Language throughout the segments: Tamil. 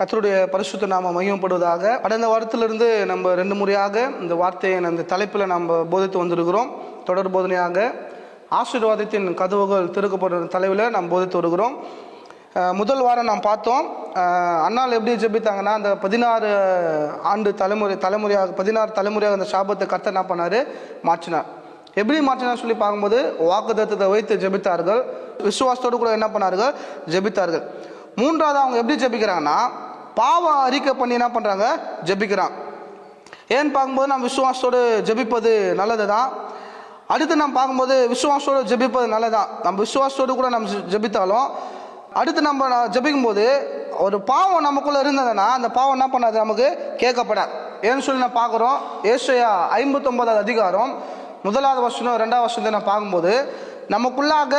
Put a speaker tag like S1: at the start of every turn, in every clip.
S1: கர்த்தருடைய பரிசுத்த நாம மகிமைப்படுவதாக. கடந்த வாரத்திலிருந்து நம்ம 2 முறையாக இந்த வார்த்தையை அந்த தலைப்பில் நம்ம போதித்து வந்திருக்கிறோம். தொடர் போதனையாக ஆசீர்வாதத்தின் கதவுகள் திறக்கப்படுற தலைவில் நாம் போதித்து வருகிறோம். முதல் வாரம் நாம் பார்த்தோம், அண்ணால் எப்படி ஜெபித்தாங்கன்னா, அந்த 16 ஆண்டு தலைமுறையாக 16 தலைமுறையாக அந்த சாபத்தை கர்த்தர் என்ன பண்ணார், மாற்றினார். எப்படி மாற்றினார் சொல்லி பார்க்கும்போது வாக்குத்தத்தத்தை வைத்து ஜெபித்தார்கள், விசுவாசத்தோடு கூட என்ன பண்ணார்கள், ஜெபித்தார்கள். மூன்றாவது அவங்க எப்படி ஜெபிக்கிறாங்கன்னா, பாவம் அறிக்கை பண்ணி என்ன பண்ணுறாங்க, ஜெபிக்கிறான். ஏன்னு பார்க்கும்போது நம்ம விசுவாசத்தோடு ஜெபிப்பது நல்லது தான். அடுத்து நம்ம பார்க்கும்போது விசுவாசத்தோடு ஜெபிப்பது நல்லதான். நம்ம விசுவாசத்தோடு கூட நம்ம ஜெபித்தாலும் அடுத்து நம்ம ஜெபிக்கும்போது ஒரு பாவம் நமக்குள்ளே இருந்ததுன்னா அந்த பாவம் என்ன பண்ணாது, நமக்கு கேட்கப்படாது. ஏன்னு சொல்லி நான் பார்க்குறோம், ஏசாயா 59வது அதிகாரம் 1வது வசனம் 2வது வசனத்தை நான் பார்க்கும்போது, நமக்குள்ளாக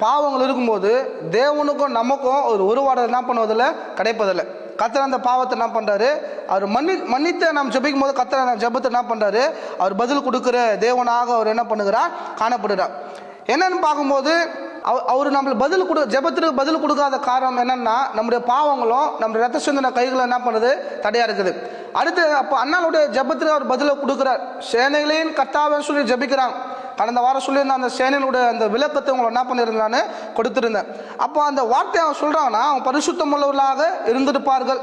S1: பாவங்கள் இருக்கும்போது தேவனுக்கும் நமக்கும் ஒரு உருவாடல் என்ன பண்ணுவதில்லை, கிடைப்பதில்லை. கர்த்தர் அந்த பாவத்தை என்ன பண்ணுறாரு, அவர் மன்னித்து நாம் ஜெபிக்கும் போது கர்த்தர் அந்த ஜெபத்தை என்ன பண்ணுறாரு, அவர் பதில் கொடுக்குற தேவனாக அவர் என்ன பண்ணுகிறார், காணப்படுகிறார். என்னன்னு பார்க்கும்போது அவர் நம்மளுக்கு ஜெபத்திற்கு பதில் கொடுக்காத காரணம் என்னன்னா, நம்முடைய பாவங்களும் நம்முடைய ரத்த சிந்தின கைகளை என்ன பண்ணுது, தடையா இருக்குது. அடுத்து அப்போ அண்ணாளுடைய ஜெபத்திற்கு அவர் பதிலை கொடுக்குறார். சேனைகளின் கர்த்தாவை சொல்லி ஜெபிக்கிறாங்க. கடந்த வாரம் சொல்லியிருந்தேன், அந்த சேனையினுடைய அந்த விளக்கத்தை உங்களை என்ன பண்ணியிருந்தான்னு கொடுத்துருந்தேன். அப்போ அந்த வார்த்தையை அவங்க சொல்கிறாங்கன்னா, அவங்க பரிசுத்தம் உள்ளவர்களாக இருந்திருப்பார்கள்.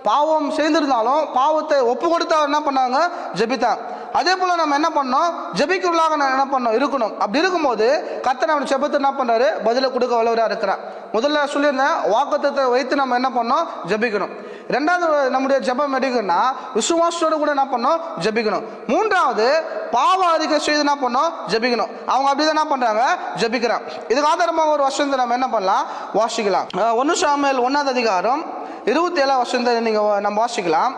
S1: பாவம் செய்திருந்தாலும் பாவத்தை ஒப்பு கொடுத்து அவர் என்ன பண்ணாங்க, ஜெபித்தாங்க. அதே போல் நம்ம என்ன பண்ணோம், ஜெபிக்கிறவர்களாக என்ன பண்ணோம், இருக்கணும். அப்படி இருக்கும்போது கர்த்தர் நம்ம ஜெபத்தை என்ன பண்ணுறாரு, பதிலை கொடுக்க வல்லவராக இருக்கிறார். முதல்ல சொல்லியிருந்தேன், வாக்குத்தத்தத்தை வைத்து நம்ம என்ன பண்ணோம், ஜெபிக்கணும். ரெண்டாவது நம்முடைய ஜெபம் எடுக்கணும்னா விசுவாசத்தோடு கூட என்ன பண்ணோம், ஜெபிக்கணும். மூன்றாவது பாவ அறிக்கை செய்து என்ன பண்ணோம், ஜெபிக்கணும். அவங்க அப்படிதான் என்ன பண்றாங்க, ஜெபிக்கிறாங்க. இதுக்கு ஆதாரமாக ஒரு வசனத்தை நம்ம என்ன பண்ணலாம், வாசிக்கலாம். 1 சாமுவேல் 1வது அதிகாரம் 27வது வசனத்தை நம்ம வாசிக்கலாம்.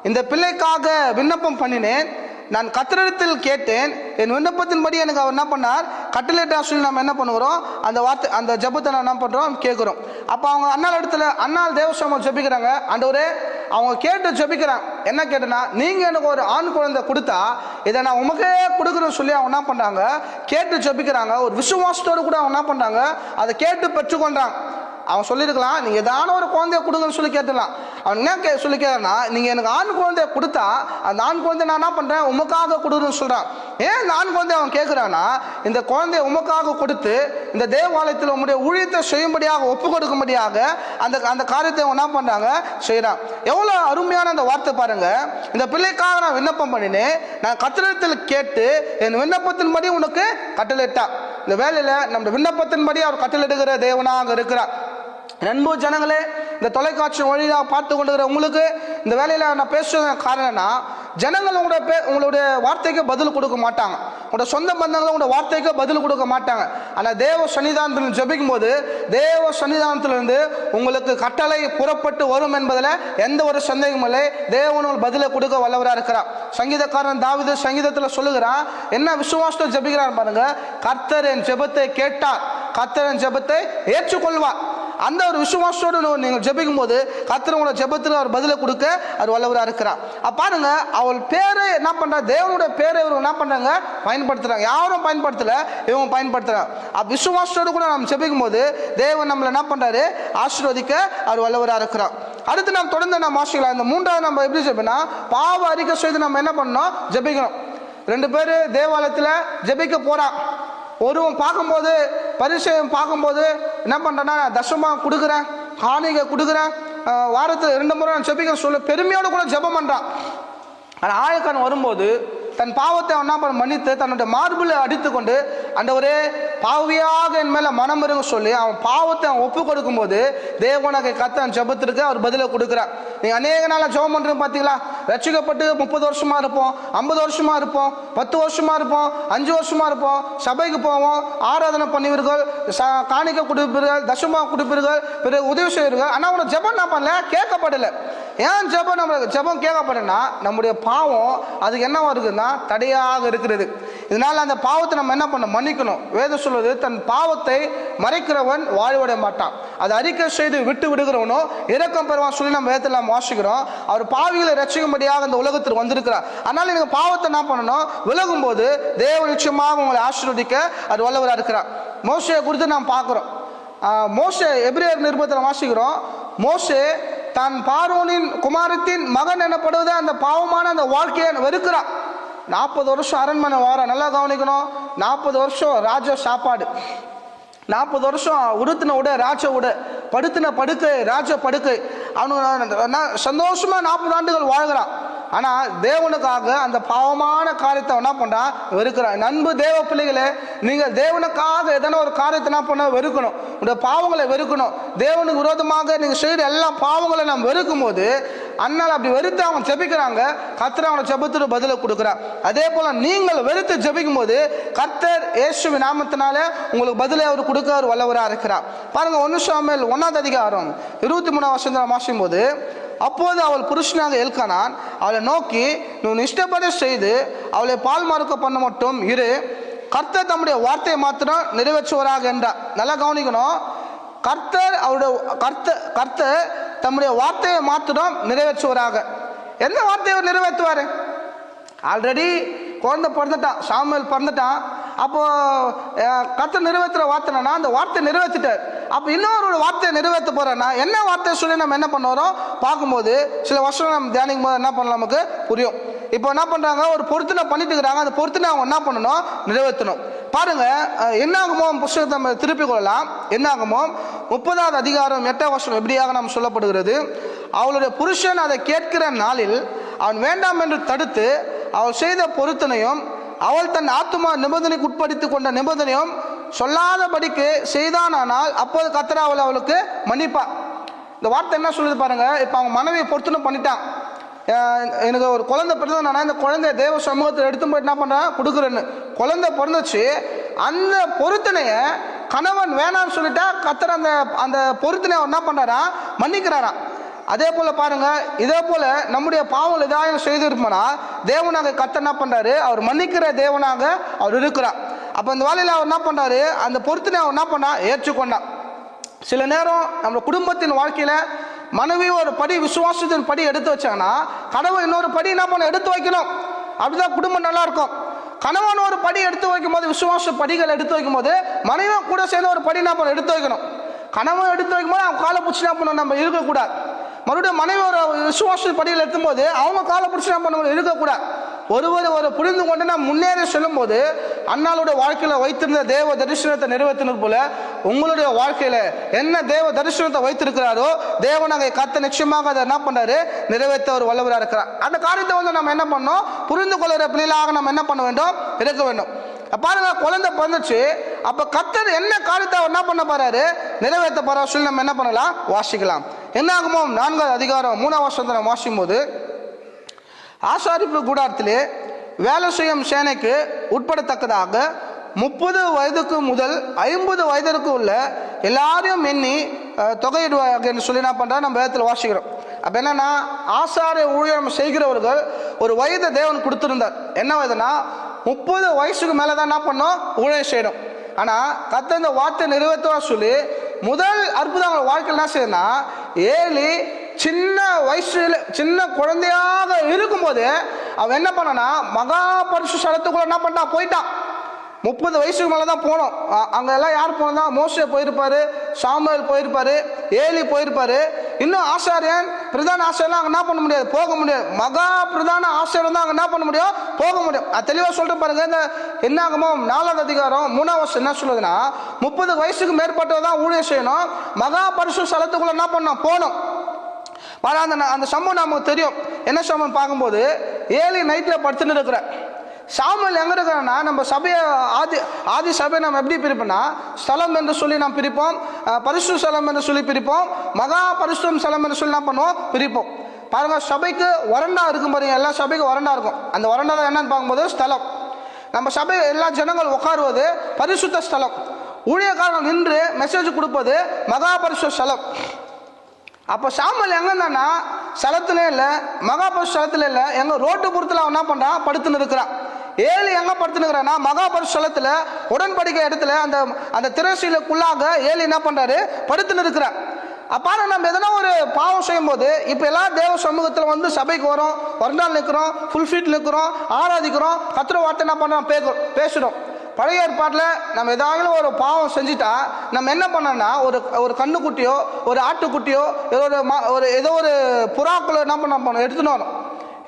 S1: இந்த பிள்ளைக்காக விண்ணப்பம் பண்ணினேன், நான் கர்த்தரிடத்தில் கேட்டேன், என் விண்ணப்பத்தின்படி எனக்கு அவர் என்ன பண்ணார், கட்டளையிட்டா சொல்லி நம்ம என்ன பண்ணுகிறோம், அந்த வார்த்தை அந்த ஜெபத்தை நான் என்ன பண்ணுறோம், கேட்குறோம். அப்போ அவங்க அண்ணாள் இடத்துல அண்ணாள் தேவசமம் ஜெபிக்கிறாங்க. ஆண்டவரே, அவங்க கேட்டு ஜெபிக்கிறாங்க. என்ன கேட்டனா, நீங்கள் எனக்கு ஒரு ஆண் குழந்தை கொடுத்தா இதை நான் உமக்கே கொடுக்குறேன்னு சொல்லி அவங்க என்ன பண்ணுறாங்க, கேட்டு ஜெபிக்கிறாங்க. ஒரு விசுவாசத்தோடு கூட அவங்க என்ன பண்ணுறாங்க, அதை கேட்டு பெற்றுக்கொண்டாங்க. அவன் சொல்லியிருக்கலாம், நீங்கள் ஏதான ஒரு குழந்தைய கொடுங்கன்னு சொல்லி கேட்டுடலாம். அவன் என்ன சொல்லி கேட்கறனா, நீங்கள் எனக்கு ஆண் குழந்தைய கொடுத்தா அந்த ஆண் குழந்தை நான் என்ன பண்ணுறேன், உமக்காக கொடுன்னு சொல்கிறான். ஏன் இந்த ஆண் குழந்தைய அவன் கேட்குறான்னா, இந்த குழந்தைய உமக்காக கொடுத்து இந்த தேவாலயத்தில் உங்களுடைய ஊழியத்தை செய்யும்படியாக ஒப்பு கொடுக்கும்படியாக அந்த காரியத்தை அவன் என்ன பண்ணுறாங்க, செய்கிறான். எவ்வளோ அருமையான அந்த வார்த்தை பாருங்க. இந்த பிள்ளைக்காக நான் விண்ணப்பம் பண்ணினேன், நான் கர்த்தரிடத்தில் கேட்டு என் விண்ணப்பத்தின்படி உனக்கு கட்டளையிட்டா. இந்த வேலையில் நம்ம விண்ணப்பத்தின்படி அவர் கட்டளையிடுகிற தேவனாக இருக்கிறார். அன்பு ஜனங்களே, இந்த தொலைக்காட்சி வழியாக பார்த்து கொண்டிருக்கிற உங்களுக்கு இந்த வேலையில் நான் பேசுகிற காரணம்னா, ஜனங்கள் உங்களுடைய வார்த்தைக்கு பதில் கொடுக்க மாட்டாங்க. உங்களோட சொந்த பந்தங்களும் உங்களோட வார்த்தைக்கு பதில் கொடுக்க மாட்டாங்க. ஆனால் தேவ சன்னிதானத்தில் ஜெபிக்கும் போது தேவ சன்னிதானத்திலிருந்து உங்களுக்கு கட்டளை புறப்பட்டு வரும் என்பதில் எந்த ஒரு சந்தேகமும் இல்லை. தேவன் பதிலை கொடுக்க வல்லவராக இருக்கிறார். சங்கீதக்காரன் தாவீது சங்கீதத்தில் சொல்லுகிறான், என்ன விசுவாசத்தை ஜெபிக்கிறார் பாருங்க, கர்த்தர் என் ஜெபத்தை கேட்டார், கர்த்தர் என் ஜெபத்தை ஏற்றுக்கொள்வார். அந்த ஒரு விசுவாசத்தோடு நீங்கள் ஜெபிக்கும் போது கர்த்தர் உங்களோட ஜெபத்துக்கு அவர் பதிலை கொடுக்க அவர் வல்லவராக இருக்கிறார். பாருங்க, அவள் பேரை என்ன பண்ற, தேவனுடைய பேரை இவங்க என்ன பண்றாங்க, பயன்படுத்துறாங்க. யாரும் பயன்படுத்தல, இவங்க பயன்படுத்துறாங்க. விசுவாசத்தோடு கூட நம்ம ஜெபிக்கும் போது தேவன் நம்மளை என்ன பண்றாரு, ஆசீர்வதிக்க அவர் வல்லவராக இருக்கிறார். அடுத்து நாம் தொடர்ந்து நம்ம வாசிக்கலாம். இந்த மூன்றாவது நம்ம எப்படி ஜெபினா, பாவ அறிக்கை செய்து நம்ம என்ன பண்ணணும், ஜெபிக்கணும். 2 பேர் தேவாலயத்தில் ஜெபிக்க போறான். ஒருவன் பார்க்கும்போது பரிசேயன் பார்க்கும்போது என்ன பண்ணுறேன்னா, தசமாக கொடுக்குறேன், காணிக்கை கொடுக்குறேன், வாரத்தில் 2 முறை நான் ஜெபிக்க சொல்ல பெருமையோடு கூட ஜெபம் பண்ணுறான். ஆனால் ஆயக்காரன் வரும்போது தன் பாவத்தை என்ன பண்ண மன்னித்து தன்னுடைய மார்பில் அடித்து கொண்டு, ஆண்டவரே பாவியாக என் மேலே மனம் இருங்க சொல்லி அவன் பாவத்தை அவன் ஒப்பு கொடுக்கும்போது தேவனுக்கு கர்த்தர் ஜெபத்திற்கு அவர் பதிலை கொடுக்குறார். நீங்கள் அநேக நாளாக ஜெபம் பண்ணுறீங்க பார்த்தீங்களா, ரட்சிக்கப்பட்டு 30 வருஷமாக இருப்போம், 50 வருஷமாக இருப்போம், 10 வருஷமாக இருப்போம், 5 வருஷமாக இருப்போம், சபைக்கு போவோம், ஆராதனை பண்ணுவீர்கள், காணிக்கை கொடுப்பீர்கள், தசமாக கொடுப்பீர்கள், பிறகு உதவி செய்வீர்கள். ஆனால் உங்களோட ஜெபம் என்ன பண்ணல, கேட்கப்படலை. ஏன் ஜெபம் கேட்கப்படனா, நம்முடைய பாவம் அதுக்கு என்ன இருக்குதுன்னா தடையாக இருக்கிறது. இதனால அந்த பாவத்தை நம்ம என்ன பண்ண, மன்னிக்கணும். வேதம் சொல்வது, தன் பாவத்தை மறைக்கிறவன் வாழ்வடைய மாட்டான், அதை அறிக்கை செய்து விட்டு விடுகிறவனோ இரக்கம் பெறுவான் சொல்லி நம்ம வேதத்தில் நாம் வாசிக்கிறோம். அவர் பாவிகளை ரட்சிக்கும்படியாக இந்த உலகத்தில் வந்திருக்கிறார். அதனால நீங்க பாவத்தை என்ன பண்ணணும், விலகும் போது தேவன் நிச்சயமாக உங்களை ஆசீர்வதிக்க அது வல்லவராக இருக்கிறார். மோசே குறித்து நாம் பார்க்கிறோம். மோசே எபிரேயர் நிருபத்தில் வாசிக்கிறோம், மோசே தான் பார்வோனின் குமாரத்தின் மகன் எனப்படுவதை அந்த பாவமான அந்த வாழ்க்கையை வெறுக்கிறான். 40 வருஷம் அரண்மனை வார, நல்லா கவனிக்கணும். 40 வருஷம் ராஜ சாப்பாடு, 40 வருஷம் உடுத்தின உடை ராஜ உடை, படுத்தின படுக்கை ராஜ படுக்கை. அவனு சந்தோஷமா 40 ஆண்டுகள் வாழ்கிறான். ஆனா தேவனுக்காக அந்த பாவமான காரியத்தை என்ன பண்றான், வெறுக்கிறான். அன்பு தேவ பிள்ளைகளே, நீங்க தேவனுக்காக எதனா ஒரு காரியத்தை என்ன பண்ண வெறுக்கணும், உடைய பாவங்களை வெறுக்கணும். தேவனுக்கு விரோதமாக நீங்க செய்யற எல்லா பாவங்களை நாம் வெறுக்கும் போது அண்ணால் அப்படி வெறுத்து அவங்க ஜெபிக்கிறாங்க, கர்த்தர் அவங்க ஜெபத்துக்கு பதிலை கொடுக்குறார். அதே போல நீங்கள் வெறுத்து ஜெபிக்கும் போது கர்த்தர் இயேசுவின் நாமத்தினால உங்களுக்கு பதிலை அவர் கொடுக்க அவர் வல்லவராக இருக்கிறார். பாருங்க, 1 சாமுவேல் 1ஆம் அதிகாரம் 23ஆம் வசனம் வாசிக்கும் போது, அப்போது அவள் புருஷனாக எல்கானான் அவளை நோக்கி, நீ இஷ்டப்படி செய்து அவளை பால் மறுக்க பண்ண மட்டும் இரு, கர்த்தர் தம்முடைய வார்த்தையை மாத்திரம் நிறைவேற்றுவராக என்றார். நல்லா கவனிக்கணும். கர்த்தர் தம்முடைய வார்த்தையை மாத்திரம் நிறைவேற்றுவராக. என்ன வார்த்தையை நிறைவேற்றுவாரு? ஆல்ரெடி குழந்தை பிறந்துட்டான், சாமுவேல் பிறந்துட்டான். அப்போ கர்த்தர் நிறைவேற்றுற வார்த்தைனா அந்த வார்த்தை நிறைவேற்றிட்டார். அப்போ இன்னொரு வார்த்தையை நிறைவேற்ற போறேன்னா என்ன வார்த்தையை சொல்லி நம்ம என்ன பண்ணுறோம் பார்க்கும்போது சில வருஷம் நம்ம தியானிக்கும் போது என்ன பண்ணலாம் நமக்கு புரியும். இப்போ என்ன பண்றாங்க, ஒரு பொருத்தனை பண்ணிட்டு இருக்கிறாங்க. அந்த பொருத்தனை அவங்க என்ன பண்ணணும், நிறைவேற்றணும். பாருங்க, என்னாகுமோ புஸ்தகத்தை நம்ம திருப்பி கொள்ளலாம். என்னாகுமோ 30ஆவது அதிகாரம் 8ஆம் வசனம் எப்படியாக நாம் சொல்லப்படுகிறது, அவளுடைய புருஷன் அதை கேட்கிற நாளில் அவன் வேண்டாம் என்று தடுத்து அவள் செய்த பொருத்தனையும் அவள் தன் ஆத்துமா நிபந்தனைக்கு உட்படுத்தி கொண்ட நிபந்தனையும் சொல்லாதபடிக்கு செய்தானால் அப்போது கர்த்தர் அவளுக்கு மன்னிப்பா. இந்த வார்த்தை என்ன சொல்லுது பாருங்க. இப்போ அவங்க மனைவியை பொருத்தனை பண்ணிட்டான். எனக்கு ஒரு குழந்தை பிறந்ததுனா இந்த குழந்தைய தேவ சமூகத்தில் எடுத்து போய் என்ன பண்றேன், கொடுக்குறேன்னு. குழந்தை பிறந்துச்சு, அந்த பொருத்தனைய கணவன் வேணான்னு சொல்லிட்டா கர்த்தர் அந்த பொருத்தனை என்ன பண்றாரா, மன்னிக்கிறாராம். அதே போல பாருங்க, இதே போல நம்முடைய பாவங்கள் ஏதாவது செய்திருப்போம்னா தேவனாக கர்த்தர் என்ன பண்றாரு, அவர் மன்னிக்கிற தேவனாக அவர் இருக்கிறார். அப்ப இந்த வேலையில அவர் என்ன பண்றாரு, அந்த பொருத்தனை அவர் என்ன பண்ணா, ஏற்றுக்கொண்டான். சில நேரம் நம்ம குடும்பத்தின் வாழ்க்கையில மனைவி ஒரு படி விசுவாசத்தின் படி எடுத்து வச்சாங்கன்னா கணவன் இன்னொரு படி என்ன பண்ண எடுத்து வைக்கணும். அப்படிதான் குடும்பம் நல்லா இருக்கும். கணவன் ஒரு படி எடுத்து வைக்கும் போது, விசுவாச படிகள் எடுத்து வைக்கும் போது மனைவியும் கூட சேர்ந்து ஒரு படி என்ன பண்ண எடுத்து வைக்கணும். கணவன் எடுத்து வைக்கும் போது அவங்க காலை பிடிச்சி என்ன பண்ணணும், நம்ம இருக்கக்கூடாது. மறுபடியும் மனைவி ஒரு விசுவாச படியில் எடுத்தும் போது அவங்க காலை பிடிச்சி என்ன பண்ண இருக்கக்கூடாது. ஒரு புரிந்து கொண்டு நாம் முன்னேறி செல்லும் போது அண்ணாளுடைய வாழ்க்கையில வைத்திருந்த தேவ தரிசனத்தை நிறைவேற்றினது போல உங்களுடைய வாழ்க்கையில என்ன தேவ தரிசனத்தை வைத்திருக்கிறாரோ தேவனாக கர்த்தர் நிச்சயமாக அதை என்ன பண்றாரு, நிறைவேற்ற ஒரு வல்லவராக இருக்கிறார். அந்த காரியத்தை நம்ம என்ன பண்ணோம், புரிந்து கொள்கிற பிள்ளைகளாக நம்ம என்ன பண்ண வேண்டும், இருக்க வேண்டும். பாருங்க, குழந்தை பிறந்துச்சு. அப்ப கர்த்தர் என்ன காரியத்தை என்ன பண்ண போறாரு, நிறைவேற்ற போறாரு சொல்லி நம்ம என்ன பண்ணலாம், வாசிக்கலாம். என்ன ஆகுமோ 4ஆம் அதிகாரம் 3ஆம் வசனத்தை நம்ம வாசிக்கும் போது, ஆசாரிப்பு கூடாரத்திலே வேலை செய்யும் சேனைக்கு உட்படத்தக்கதாக 30 வயதுக்கு முதல் 50 வயதிற்கு உள்ள எல்லாரையும் எண்ணி தொகையிடுவாங்க என்று சொல்லி என்ன பண்றா நம்ம வேதத்தில் வாசிக்கிறோம். அப்ப என்னன்னா, ஆசாரிய ஊழியம் செய்கிறவர்கள் ஒரு வயதை தேவன் கொடுத்திருந்தார். என்ன வயதுனா 30 வயசுக்கு மேலதான் என்ன பண்ணோம், ஊழியம் செய்யணும். ஆனா கர்த்தர் இந்த வார்த்தை நிறைவேற்றுவா சொல்லி முதல் அற்புதம் வாழ்க்கையில் என்ன செய்யணும்னா, ஏலி சின்ன வயசுல சின்ன குழந்தையாக இருக்கும் போது அவன் என்ன பண்ணனா, மகா பரிசு ஸ்தலத்துக்குள்ள என்ன பண்ணா போயிட்டான். 30 வயசுக்கு மேலதான் போனோம். அங்க எல்லாம் யார் போனா, மோசே போயிருப்பாரு, சாமுவேல் போயிருப்பாரு, ஏலி போயிருப்பாரு. இன்னும் ஆசாரியன் பிரதான ஆசிரியர்லாம் அங்க என்ன பண்ண முடியாது, போக முடியாது. மகா பிரதான ஆசிரியர் தான் அங்க என்ன பண்ண முடியும், போக முடியும். அது தெளிவா சொல்லிட்டு பாருங்க. இந்த என்ன ஆகுமோ 4ஆம் அதிகாரம் 3ஆம் வசனம் என்ன சொல்லுதுன்னா, 30 வயசுக்கு மேற்பட்டதான் ஊழியம் செய்யணும், மகா பரிசு ஸ்தலத்துக்குள்ள என்ன பண்ணோம், போனோம். அந்த சம்பவம் நமக்கு தெரியும். என்ன சம்பவம் பார்க்கும்போது, ஏலி நைட்ல படுத்துன்னு இருக்கிற சாமுவேல் எங்க இருக்கிறன்னா, நம்ம சபையை ஆதி சபையை நம்ம எப்படி பிரிப்போம்னா, ஸ்தலம் என்று சொல்லி நாம் பிரிப்போம், பரிசு ஸ்தலம் என்று சொல்லி பிரிப்போம், மகா பரிசுத்தம் ஸ்தலம் என்று சொல்லி என்ன பண்ணுவோம், பிரிப்போம். பாருங்க, சபைக்கு வரண்டா இருக்கும் பாருங்க, எல்லா சபைக்கும் வரண்டா இருக்கும். அந்த வரண்டா என்னன்னு பார்க்கும்போது ஸ்தலம். நம்ம சபை எல்லா ஜனங்கள் உட்காருவது பரிசுத்த ஸ்தலம். ஊழியக்காரர்கள் நின்று மெசேஜ் கொடுப்பது மகா பரிசுத்த ஸ்தலம். அப்போ சாமுவேல் எங்க இருந்தானா, ஸ்தலத்துல இல்லை, மகாபரிசு ஸ்தலத்துல இல்லை, எங்க ரோட்டு புறத்துல அவன் என்ன பண்றான், படுத்துன்னு இருக்கிறான். ஏலி எங்க படுத்துனுக்கிறான்னா, மகாபரிசு ஸ்தலத்துல உடன்படிக்கை இடத்துல அந்த திரைசீலுக்குள்ளாக ஏலி என்ன பண்றாரு, படுத்துன்னு இருக்கிறான். அப்பாரு நம்ம எதனா ஒரு பாவம் செய்யும் போது, இப்ப எல்லாம் தேவ சமூகத்துல வந்து சபைக்கு வரோம், வருநாள் நிற்கிறோம், ஃபுல் ஃபீட் நிற்கிறோம், ஆராதிக்கிறோம், கர்த்தர் வார்த்தை என்ன பண்றோம், பேசுறோம். பழைய ஏற்பாட்டில் நம்ம ஏதாவது ஒரு பாவம் செஞ்சுட்டா நம்ம என்ன பண்ணோம்னா ஒரு கண்ணுக்குட்டியோ ஒரு ஆட்டுக்குட்டியோ ஏதோ ஒரு புறாக்குள்ள என்ன பண்ண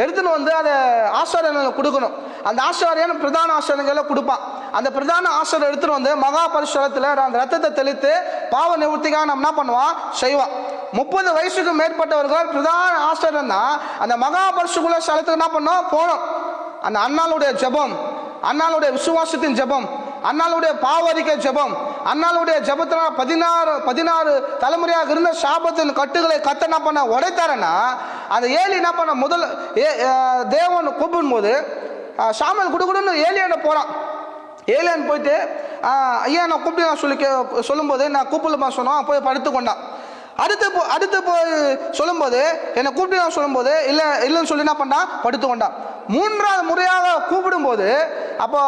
S1: எடுத்துன்னு வந்து அதை ஆசாரியர்களுக்கு கொடுக்கணும். அந்த ஆசாரியன் பிரதான ஆசாரியர்களை கொடுப்பான். அந்த பிரதான ஆசாரியர் எடுத்துட்டு வந்து மகா பரிசுத்தத்தில் அந்த ரத்தத்தை தெளித்து பாவ நிவர்த்திக்காக நம்ம என்ன பண்ணுவான் செய்வான். 30 வயசுக்கு மேற்பட்டவர்கள் பிரதான ஆசாரியன் தான் அந்த மகா பரிசுத்த ஸ்தலத்துக்கு என்ன பண்ணோம் போனோம். அந்த அன்னாளுடைய ஜெபம், அன்னாளுடைய விசுவாசத்தின் ஜெபம், அன்னாளுடைய பாவரிக்கை ஜெபம், அன்னாளுடைய ஜெபத்தினால் 16 தலைமுறையாக இருந்த சாபத்தின் கட்டுகளை கத்த என்ன பண்ண உடைத்தாரன்னா அந்த ஏலி என்ன பண்ண முதல் தேவன் கூப்பிடும் போது சாமுவேல் குடுகுடுன்னு ஏலியாண்ட போறான். ஏலியான் போயிட்டு ஐயா நான் கூப்பிட்டு நான் சொல்லும்போது நான் கூப்பிடலமா சொன்னோம், போய் படுத்து கொண்டான். அடுத்து போய் சொல்லும்போது என்னை கூப்பிட்டு நான் சொல்லும்போது இல்லைன்னு சொல்லி என்ன பண்ணான் படுத்து கொண்டான். 3வது முறையாக கூப்பிடும்போது அப்போ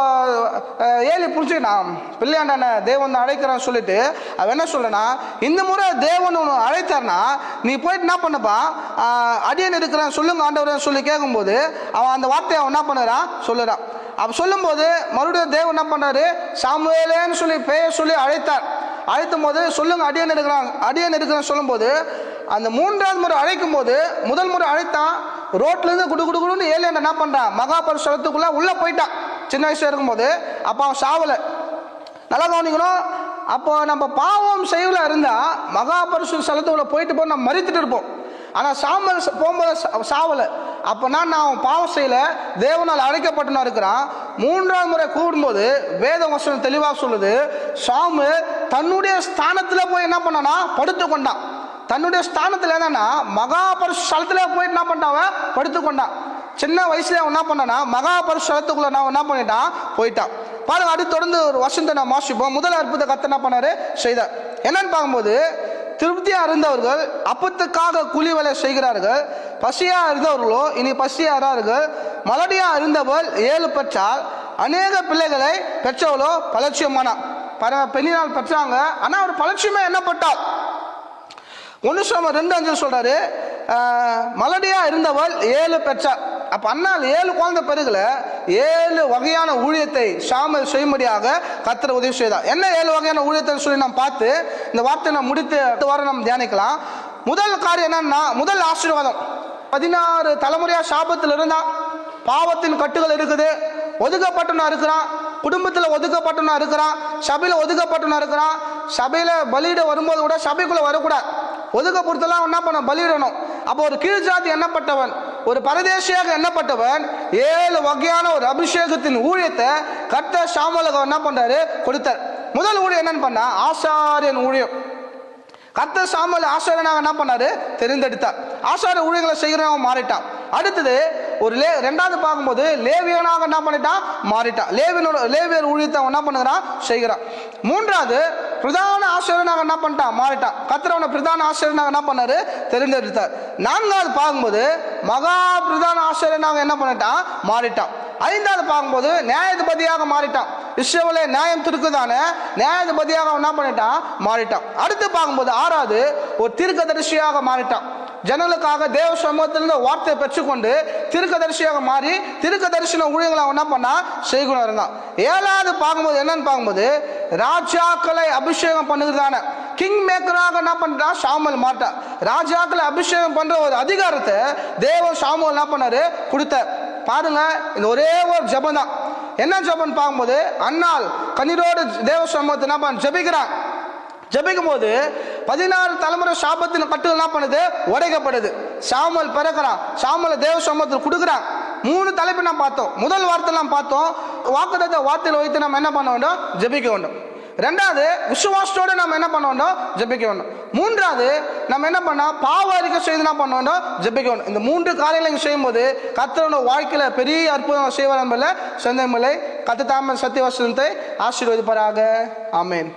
S1: ஏலி புரிஞ்சுக்கிட்டான், பிள்ளையாண்டான தேவன் தான் அழைக்கிறான்னு சொல்லிட்டு அவன் என்ன சொல்லனா, இந்த முறை தேவன் அழைத்தார்னா நீ போயிட்டு என்ன பண்ணப்பா அடியன் இருக்கிறான் சொல்லுங்க ஆண்டவரேன்னு சொல்லி கேட்கும்போது அவன் அந்த வார்த்தையை அவன் என்ன பண்ணுறான் சொல்லுறான். அப்போ சொல்லும்போது மறுபடியும் தேவன் என்ன பண்ணாரு, சாமுவேலேன்னு சொல்லி பெயர் சொல்லி அழைத்தார். அழைத்தும் போது சொல்லுங்க அடியன் இருக்கிறான் சொல்லும்போது அந்த 3வது முறை அழைக்கும் போது முதல் முறை அழைத்தான், ரோட்ல இருந்து குடுன்னு ஏலியான் என்ன பண்றான் மகா பரிசுத்தத்துக்குள்ள உள்ள போயிட்டான். சின்ன வயசுல இருக்கும்போது அப்போ அவன் சாவல. நல்லா கவனிக்கணும். அப்போ நம்ம பாவம் செய்யல இருந்தா மகா பரிசுத்த ஸ்தலத்துக்குள்ள போயிட்டு நம்ம மறித்துட்டு இருப்போம். ஆனால் சாமுவேல் போகும்போது சாவலை. அப்போனா நான் பாவம் செய்யல, தேவனால் அழைக்கப்பட்டுனா இருக்கிறான். 3வது முறை கூடும்போது வேத வசனம் தெளிவாக சொல்லுது, சாமுவேல் தன்னுடைய ஸ்தானத்தில் போய் என்ன பண்ணானா படுத்து கொண்டான். தன்னுடைய ஸ்தானத்தில் என்னன்னா மகா பரிசுத்த ஸ்தலத்துல போயிட்டு என்ன பண்ணான் படுத்து கொண்டான். சின்ன வயசுல அவன் என்ன பண்ணானா மகா பரிசுத்த ஸ்தலத்துக்குள்ள நான் என்ன பண்ணிட்டான் போயிட்டான். பாருங்க, அடுத்து தொடர்ந்து ஒரு வசனத்தை நான் வாசிப்போம். முதல் அற்புத கர்த்தர் என்ன பண்ணாரு செய்தார். என்னன்னு பார்க்கும்போது திருப்தியா இருந்தவர்கள் அப்பத்துக்காக கூலி வேலை செய்கிறார்கள், பசியா இருந்தவர்களோ இனி பசியாரார்கள். மலடியா இருந்தவள் 7 பெற்றால், அநேக பிள்ளைகளை பெற்றவளோ பலட்சியமானா. பெண்ணினால் பெற்றாங்க, ஆனா ஒரு பலட்சியமே என்னப்பட்டால் 1 Samuel 2:5 சொல்றாரு, மலடியா இருந்தவள் 7 பெற்றாள். அப்ப அண்ணால் 7 குழந்தை பெருகுல 7 வகையான ஊழியத்தை சாமுவேல் செய்யும்படியாக கர்த்தர் உதவி செய்தார். என்ன 7 வகையான ஊழியத்தை சொல்லி நாம் பார்த்து இந்த வார்த்தை நாம் முடித்து வாரம் நம்ம தியானிக்கலாம். முதல் காரியம் என்னன்னா, முதல் ஆசீர்வாதம் 16 தலைமுறையா சாபத்தில் இருந்தான், பாவத்தின் கட்டுகள் இருக்குது, ஒதுக்கப்பட்டுனா இருக்கிறான், குடும்பத்தில் ஒதுக்கப்பட்டுனா இருக்கிறான், சபையில ஒதுக்கப்பட்டுனா இருக்கிறான். சபையில பலியிட வரும்போது கூட சபைக்குள்ள வரக்கூடாது, ஒதுக்கப்படுத்தலாம் என்ன பண்ண பலியிடணும். அப்போ ஒரு கீழ் ஜாதி எண்ணப்பட்டவன், ஒரு பரதேசியாக எண்ணப்பட்டவன் 7 வகையான ஒரு அபிஷேகத்தின் ஊழியத்தை கர்த்தர் சாமுவேலுக்கு என்ன பண்றாரு கொடுத்தார். முதல் ஊழியம் என்னன்னு பண்ணா ஆசாரியன் ஊழியம். கர்த்தர் சாமுவேல் ஆசாரியனாக என்ன பண்ணாரு தெரிந்தெடுத்தார். ஆசாரிய ஊழியர்களை செய்கிறவன் மாறிட்டான். அடுத்தது ஒரு 2வது பார்க்கும்போது லேவியனாக என்ன பண்ணிட்டான் மாறிட்டான். லேவியர் ஊழியத்தை அவன் என்ன பண்ணுறான் செய்கிறான். 3வது பிரதான ஆசிரியனாக என்ன பண்ணிட்டான் மாறிட்டான். கர்த்தர் பிரதான ஆசிரியனாக என்ன பண்ணாரு தெரிந்தெடுத்தார். 4வது பார்க்கும்போது மகா பிரதான ஆசிரியனாக என்ன பண்ணிட்டான் மாறிட்டான். 5வது பார்க்கும்போது நியாயாதிபதியாக மாறிட்டான். இஸ்ரவேலை நியாயம் திருக்குதான நியாயாதிபதியாக என்ன பண்ணிட்டான் மாறிட்டான். அடுத்து பார்க்கும்போது 6வது ஒரு தீர்க்கதரிசியாக மாறிட்டான். ஜனங்களுக்காக தேவ சமூகத்திலிருந்து வார்த்தையை பெற்றுக்கொண்டு தீர்க்கதரிசியாக மாறி தீர்க்கதரிசன ஊழியர்களை என்ன பண்ணா செய்கணும் இருந்தான். 7வது பார்க்கும்போது என்னன்னு பார்க்கும்போது ராஜாக்களை அபிஷேகம் பண்ணுகிறதான கிங் மேக்கராக என்ன பண்றான் சாமுவேல் மாட்டான். ராஜாக்களை அபிஷேகம் பண்ற ஒரு அதிகாரத்தை தேவ சாமுவேல் என்ன பண்ணாரு கொடுத்தார். பாருங்க, இந்த ஒரே ஒரு ஜெபம் தான். என்ன ஜெபம் பார்க்கும்போது அன்னாள் கண்ணீரோடு தேவ சமூகத்தை என்ன பண்ண ஜெபிக்கிறான். ஜெபிக்கும் போது 16 தலைமுறை சாபத்தின் கட்டுகள் என்ன பண்ணுது உடைக்கப்படுது. சாமுவேல் பிறக்கிறான், சாமுவேல் தேவ சமூகத்தில் கொடுக்குறான். 3 தலைப்பு நாம் பார்த்தோம். முதல் வார்த்தை நாம் பார்த்தோம், வாக்குத்தத்த வார்த்தையில் வைத்து நம்ம என்ன பண்ண வேண்டும் ஜெபிக்க வேண்டும். 2வது விசுவாசத்தோடு நம்ம என்ன பண்ண வேண்டும் ஜெபிக்க வேண்டும். 3வது நம்ம என்ன பண்ணா பாவ அறிக்கை செய்து என்ன பண்ண வேண்டும் ஜெபிக்க வேண்டும். இந்த 3 காரியங்களை செய்யும் போது கர்த்தரோட வாழ்க்கையில பெரிய அற்புதம் செய்வார் என்பதில் சந்தேகமில்லை. கர்த்தர் தாமே சத்திய வசனத்தை ஆசீர்வதிப்பாராக. ஆமென்.